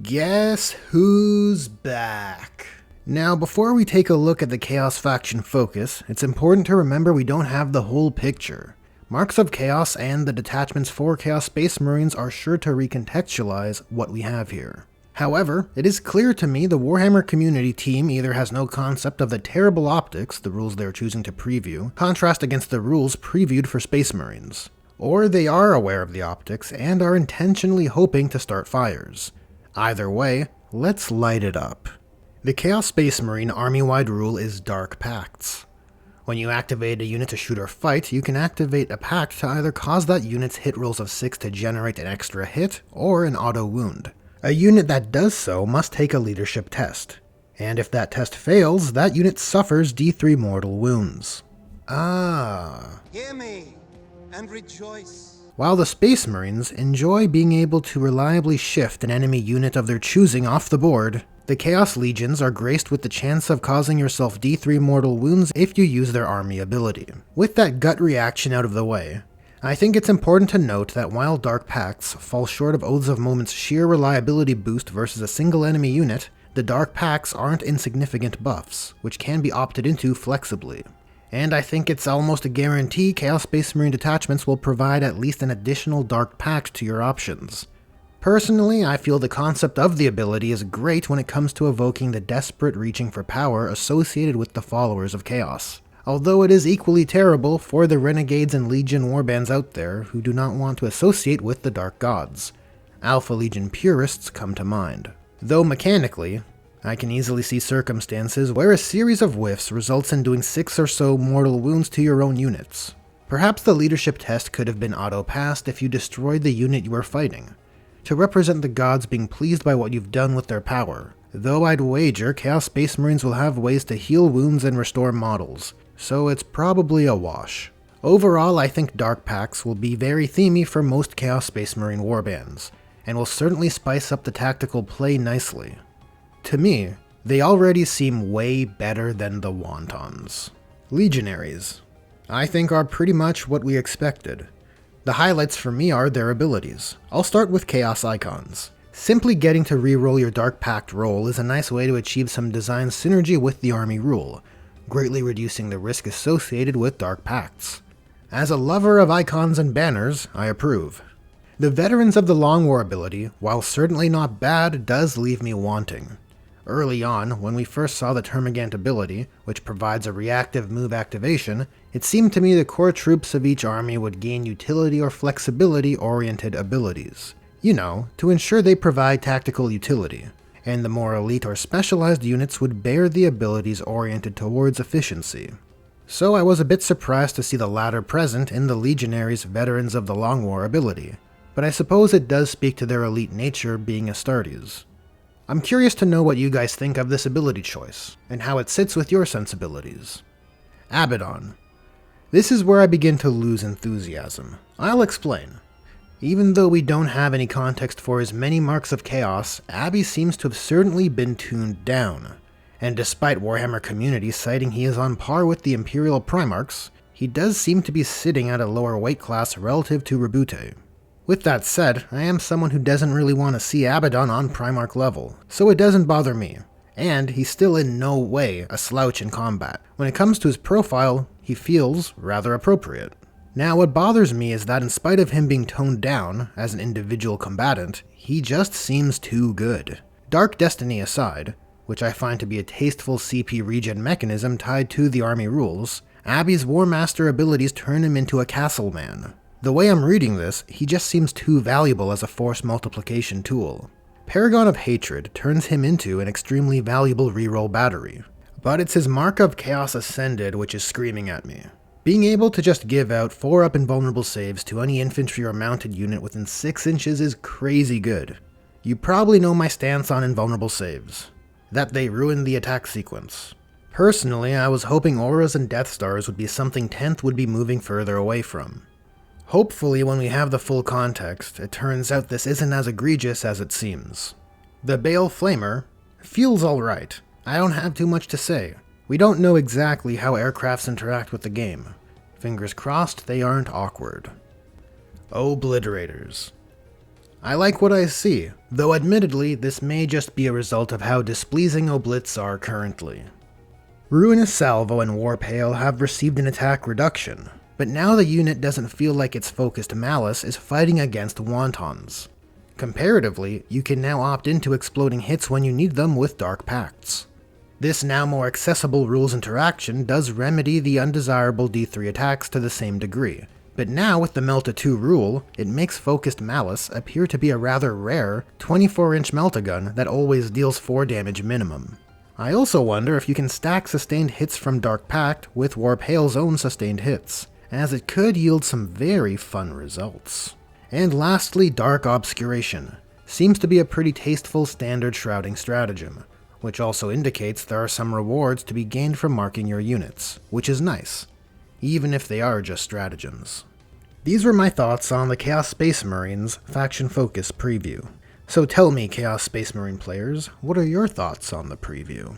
Guess who's back? Now, before we take a look at the Chaos Faction Focus, it's important to remember we don't have the whole picture. Marks of Chaos and the detachments for Chaos Space Marines are sure to recontextualize what we have here. However, it is clear to me the Warhammer Community team either has no concept of the terrible optics, the rules they are choosing to preview, contrast against the rules previewed for Space Marines, or they are aware of the optics and are intentionally hoping to start fires. Either way, let's light it up. The Chaos Space Marine army-wide rule is Dark Pacts. When you activate a unit to shoot or fight, you can activate a pact to either cause that unit's hit rolls of 6 to generate an extra hit, or an auto wound. A unit that does so must take a leadership test, and if that test fails, that unit suffers D3 mortal wounds. Hear me and rejoice. While the Space Marines enjoy being able to reliably shift an enemy unit of their choosing off the board, the Chaos Legions are graced with the chance of causing yourself D3 mortal wounds if you use their army ability. With that gut reaction out of the way, I think it's important to note that while Dark Pacts fall short of Oaths of Moment's sheer reliability boost versus a single enemy unit, the Dark Pacts aren't insignificant buffs, which can be opted into flexibly. And I think it's almost a guarantee Chaos Space Marine detachments will provide at least an additional Dark Pact to your options. Personally, I feel the concept of the ability is great when it comes to evoking the desperate reaching for power associated with the followers of Chaos, although it is equally terrible for the Renegades and Legion warbands out there who do not want to associate with the Dark Gods. Alpha Legion purists come to mind. Though mechanically, I can easily see circumstances where a series of whiffs results in doing 6 or so mortal wounds to your own units. Perhaps the leadership test could have been auto-passed if you destroyed the unit you were fighting, to represent the gods being pleased by what you've done with their power, though I'd wager Chaos Space Marines will have ways to heal wounds and restore models, so it's probably a wash. Overall, I think Dark Pacts will be very themey for most Chaos Space Marine warbands, and will certainly spice up the tactical play nicely. To me, they already seem way better than the Wontons. Legionaries, I think, are pretty much what we expected. The highlights for me are their abilities. I'll start with Chaos Icons. Simply getting to reroll your Dark Pact roll is a nice way to achieve some design synergy with the army rule, greatly reducing the risk associated with Dark Pacts. As a lover of icons and banners, I approve. The Veterans of the Long War ability, while certainly not bad, does leave me wanting. Early on, when we first saw the Termagant ability, which provides a reactive move activation, it seemed to me the core troops of each army would gain utility or flexibility-oriented abilities. You know, to ensure they provide tactical utility, and the more elite or specialized units would bear the abilities oriented towards efficiency. So I was a bit surprised to see the latter present in the Legionaries' Veterans of the Long War ability, but I suppose it does speak to their elite nature being Astartes. I'm curious to know what you guys think of this ability choice, and how it sits with your sensibilities. Abaddon. This is where I begin to lose enthusiasm. I'll explain. Even though we don't have any context for his many marks of chaos, Abby seems to have certainly been tuned down. And despite Warhammer Community citing he is on par with the Imperial Primarchs, he does seem to be sitting at a lower weight class relative to Rebute. With that said, I am someone who doesn't really want to see Abaddon on Primarch level, so it doesn't bother me. And he's still in no way a slouch in combat. When it comes to his profile, he feels rather appropriate. Now, what bothers me is that in spite of him being toned down as an individual combatant, he just seems too good. Dark Destiny aside, which I find to be a tasteful CP regen mechanism tied to the army rules, Abby's War Master abilities turn him into a castle man. The way I'm reading this, he just seems too valuable as a force multiplication tool. Paragon of Hatred turns him into an extremely valuable reroll battery. But it's his Mark of Chaos Ascended which is screaming at me. Being able to just give out 4-up invulnerable saves to any infantry or mounted unit within 6 inches is crazy good. You probably know my stance on invulnerable saves, that they ruin the attack sequence. Personally, I was hoping Auras and Death Stars would be something 10th would be moving further away from. Hopefully when we have the full context, it turns out this isn't as egregious as it seems. The Bale Flamer feels alright. I don't have too much to say. We don't know exactly how aircrafts interact with the game. Fingers crossed they aren't awkward. Obliterators. I like what I see, though admittedly this may just be a result of how displeasing Oblits are currently. Ruinous Salvo and Warphail have received an attack reduction, but now the unit doesn't feel like its focused malice is fighting against Wontons. Comparatively, you can now opt into exploding hits when you need them with Dark Pacts. This now more accessible rules interaction does remedy the undesirable D3 attacks to the same degree, but now with the Melta 2 rule, it makes Focused Malice appear to be a rather rare 24-inch Meltagun that always deals 4 damage minimum. I also wonder if you can stack sustained hits from Dark Pact with Warphail's own sustained hits, as it could yield some very fun results. And lastly, Dark Obscuration. Seems to be a pretty tasteful standard shrouding stratagem, which also indicates there are some rewards to be gained from marking your units, which is nice, even if they are just stratagems. These were my thoughts on the Chaos Space Marines Faction Focus preview. So tell me, Chaos Space Marine players, what are your thoughts on the preview?